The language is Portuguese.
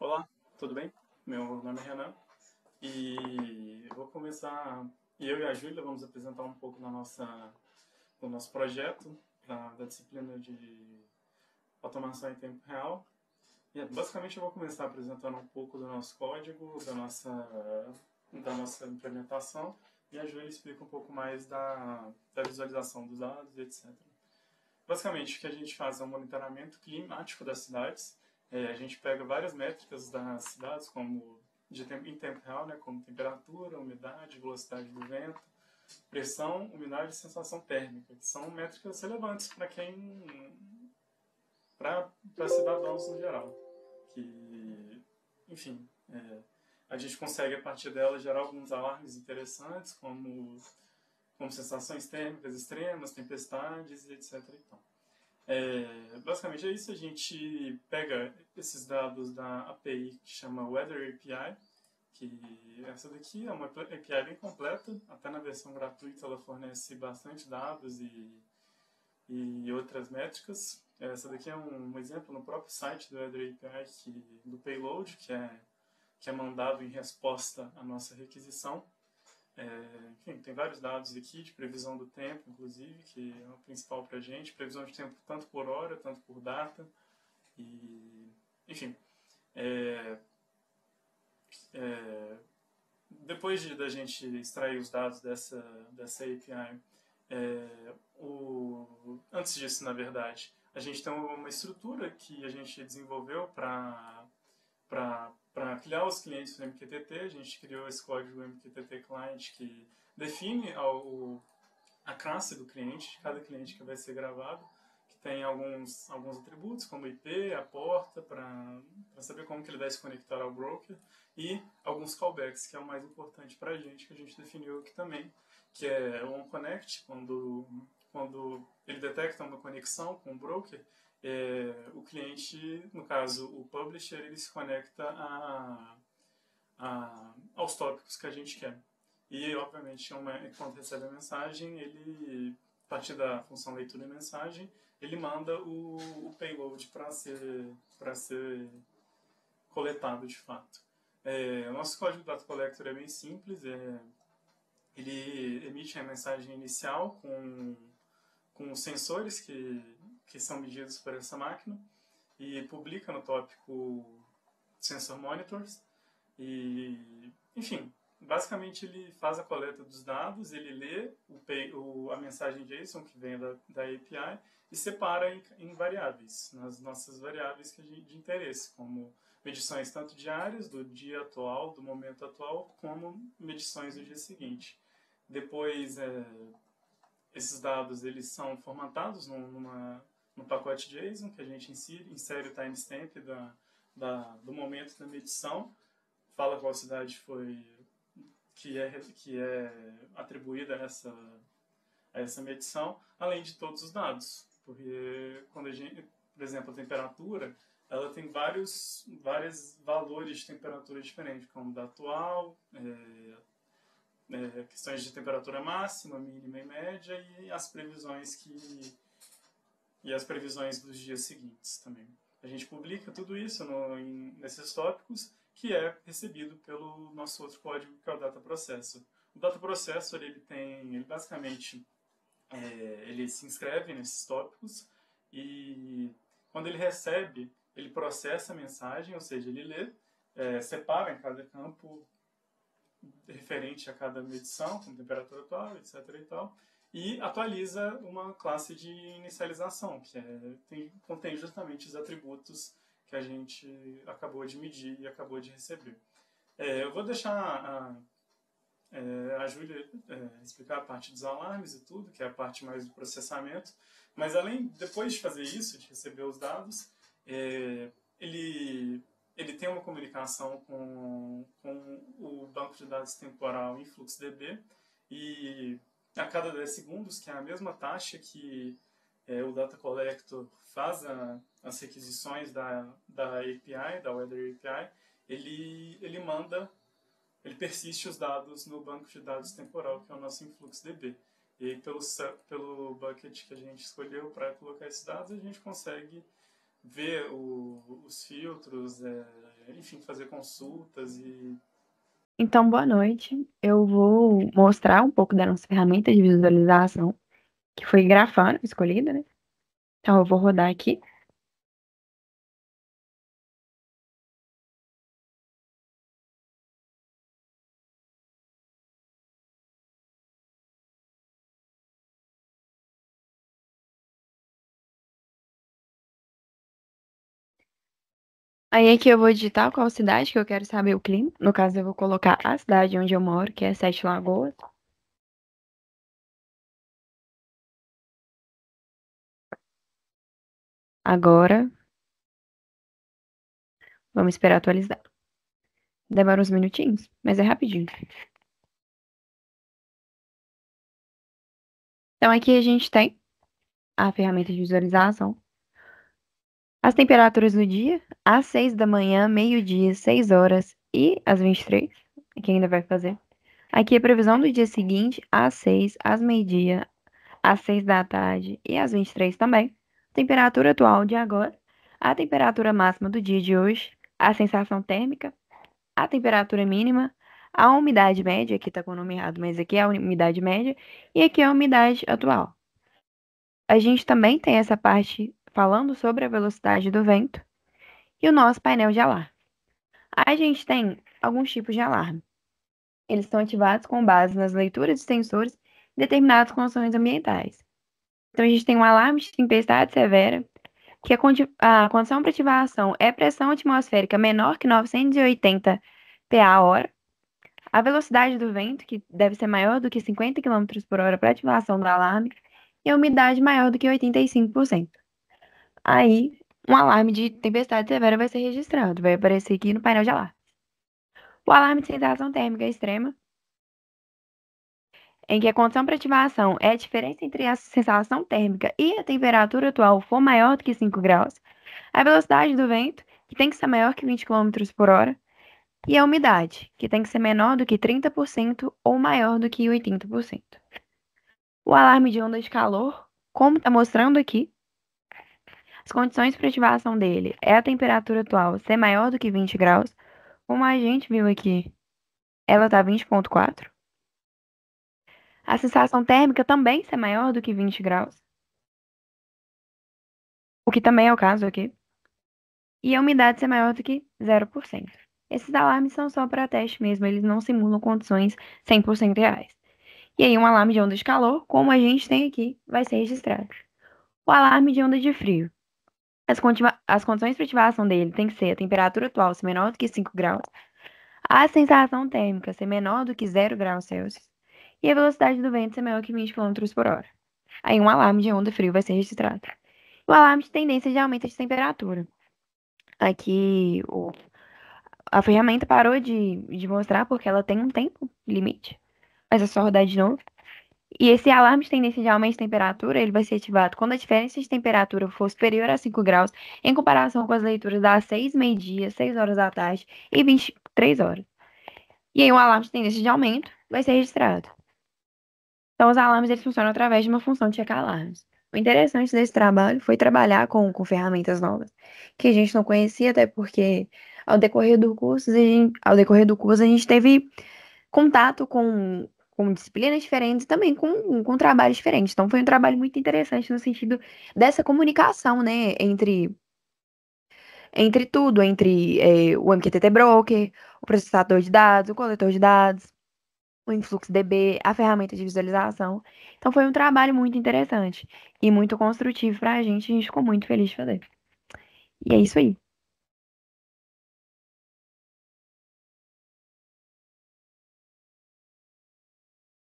Olá, tudo bem? Meu nome é Renan e eu vou começar. Eu e a Júlia vamos apresentar um pouco do nosso projeto da disciplina de automação em tempo real. E basicamente eu vou começar apresentando um pouco do nosso código, da nossa implementação, e a Júlia explica um pouco mais da visualização dos dados, etc. Basicamente, o que a gente faz é um monitoramento climático das cidades. A gente pega várias métricas das cidades, em tempo real, né, como temperatura, umidade, velocidade do vento, pressão, umidade e sensação térmica, que são métricas relevantes para cidadãos no geral. Que, enfim, a gente consegue a partir dela gerar alguns alarmes interessantes, como sensações térmicas extremas, tempestades, etc. Então, basicamente é isso. A gente pega esses dados da API que chama Weather API, que essa daqui é uma API bem completa, até na versão gratuita ela fornece bastante dados e outras métricas. Essa daqui é um exemplo no próprio site do Weather API do payload, que é mandado em resposta à nossa requisição. Enfim, tem vários dados aqui de previsão do tempo, inclusive, que é o principal para a gente. Previsão de tempo tanto por hora, tanto por data. E, enfim, é, é, da gente extrair os dados dessa API, antes disso, na verdade, a gente tem uma estrutura que a gente desenvolveu para criar os clientes do MQTT. A gente criou esse código MQTT Client que define a classe do cliente, de cada cliente que vai ser gravado, que tem alguns atributos, como IP, a porta, para saber como que ele vai se conectar ao broker, e alguns callbacks, que é o mais importante para a gente, que a gente definiu aqui também, que é o onConnect, quando ele detecta uma conexão com o broker, o cliente, no caso o publisher, ele se conecta aos tópicos que a gente quer. E, obviamente, quando recebe a mensagem, a partir da função leitura e mensagem, ele manda o payload para ser coletado de fato. O nosso código Data Collector é bem simples. Ele emite a mensagem inicial com os sensores que são medidos por essa máquina e publica no tópico Sensor Monitors. E, enfim, basicamente ele faz a coleta dos dados, ele lê a mensagem JSON que vem da API e separa em variáveis, nas nossas variáveis de interesse, como medições tanto diárias, do dia atual, do momento atual, como medições do dia seguinte. Depois, esses dados eles são formatados num pacote JSON que a gente insere o timestamp do momento da medição, fala qual cidade que é atribuída a essa medição, além de todos os dados. Porque por exemplo, a temperatura, ela tem vários valores de temperatura diferentes, como da atual, questões de temperatura máxima, mínima e média, e as previsões dos dias seguintes também. A gente publica tudo isso nesses tópicos, que é recebido pelo nosso outro código, que é o Data Processor. O Data Processor, ele basicamente ele se inscreve nesses tópicos e quando ele recebe, ele processa a mensagem, ou seja, ele lê, separa em cada campo referente a cada medição, com temperatura atual, etc. e tal, e atualiza uma classe de inicialização, contém justamente os atributos que a gente acabou de medir e acabou de receber. Eu vou deixar a Júlia explicar a parte dos alarmes e tudo, que é a parte mais do processamento, mas depois de fazer isso, de receber os dados, ele tem uma comunicação com o banco de dados temporal InfluxDB, e a cada 10 segundos, que é a mesma taxa que o Data Collector faz as requisições da API, da Weather API, ele persiste os dados no banco de dados temporal, que é o nosso InfluxDB. E aí, pelo bucket que a gente escolheu para colocar esses dados, a gente consegue ver os filtros, enfim, fazer consultas e... Então, boa noite. Eu vou mostrar um pouco da nossa ferramenta de visualização, que foi Grafana escolhida, né? Então, eu vou rodar aqui. Aí aqui eu vou digitar qual cidade que eu quero saber o clima. No caso, eu vou colocar a cidade onde eu moro, que é Sete Lagoas. Agora, vamos esperar atualizar. Demora uns minutinhos, mas é rapidinho. Então, aqui a gente tem a ferramenta de visualização. As temperaturas do dia, às 6 da manhã, meio-dia, 6 horas e às 23, que ainda vai fazer. Aqui a previsão do dia seguinte, às 6, às meio-dia, às 6 da tarde e às 23 também. Temperatura atual de agora, a temperatura máxima do dia de hoje, a sensação térmica, a temperatura mínima, a umidade média, aqui está com o nome errado, mas aqui é a umidade média, e aqui é a umidade atual. A gente também tem essa parte falando sobre a velocidade do vento e o nosso painel de alarme. A gente tem alguns tipos de alarme. Eles são ativados com base nas leituras de sensores em determinadas condições ambientais. Então, a gente tem um alarme de tempestade severa, que a condição para ativação é pressão atmosférica menor que 980 pa/hora, a velocidade do vento, que deve ser maior do que 50 km por hora para ativação do alarme, e a umidade maior do que 85%. Aí, um alarme de tempestade severa vai ser registrado, vai aparecer aqui no painel de alarme. O alarme de sensação térmica extrema, em que a condição para ativação é a diferença entre a sensação térmica e a temperatura atual for maior do que 5 graus, a velocidade do vento, que tem que ser maior que 20 km por hora, e a umidade, que tem que ser menor do que 30% ou maior do que 80%. O alarme de onda de calor, como está mostrando aqui, as condições para ativação dele é a temperatura atual ser maior do que 20 graus, como a gente viu aqui, ela está 20,4. A sensação térmica também ser maior do que 20 graus, o que também é o caso aqui, e a umidade ser maior do que 0%. Esses alarmes são só para teste mesmo, eles não simulam condições 100% reais. E aí, um alarme de onda de calor, como a gente tem aqui, vai ser registrado. O alarme de onda de frio. As condições para ativação dele tem que ser a temperatura atual ser menor do que 5 graus, a sensação térmica ser menor do que 0 graus Celsius e a velocidade do vento ser maior que 20 km por hora. Aí, um alarme de onda frio vai ser registrado. O alarme de tendência de aumento de temperatura. Aqui, a ferramenta parou de mostrar porque ela tem um tempo limite. Mas é só rodar de novo. E esse alarme de tendência de aumento de temperatura, ele vai ser ativado quando a diferença de temperatura for superior a 5 graus, em comparação com as leituras das 6, meio-dia, 6 horas da tarde e 23 horas. E aí, um alarme de tendência de aumento vai ser registrado. Então, os alarmes, eles funcionam através de uma função de checar alarmes. O interessante desse trabalho foi trabalhar com ferramentas novas, que a gente não conhecia, até porque ao decorrer do curso, a gente teve contato com disciplinas diferentes e também com trabalhos diferentes. Então, foi um trabalho muito interessante no sentido dessa comunicação, né, entre tudo, entre o MQTT Broker, o processador de dados, o coletor de dados, o InfluxDB, a ferramenta de visualização. Então, foi um trabalho muito interessante e muito construtivo para a gente ficou muito feliz de fazer. E é isso aí.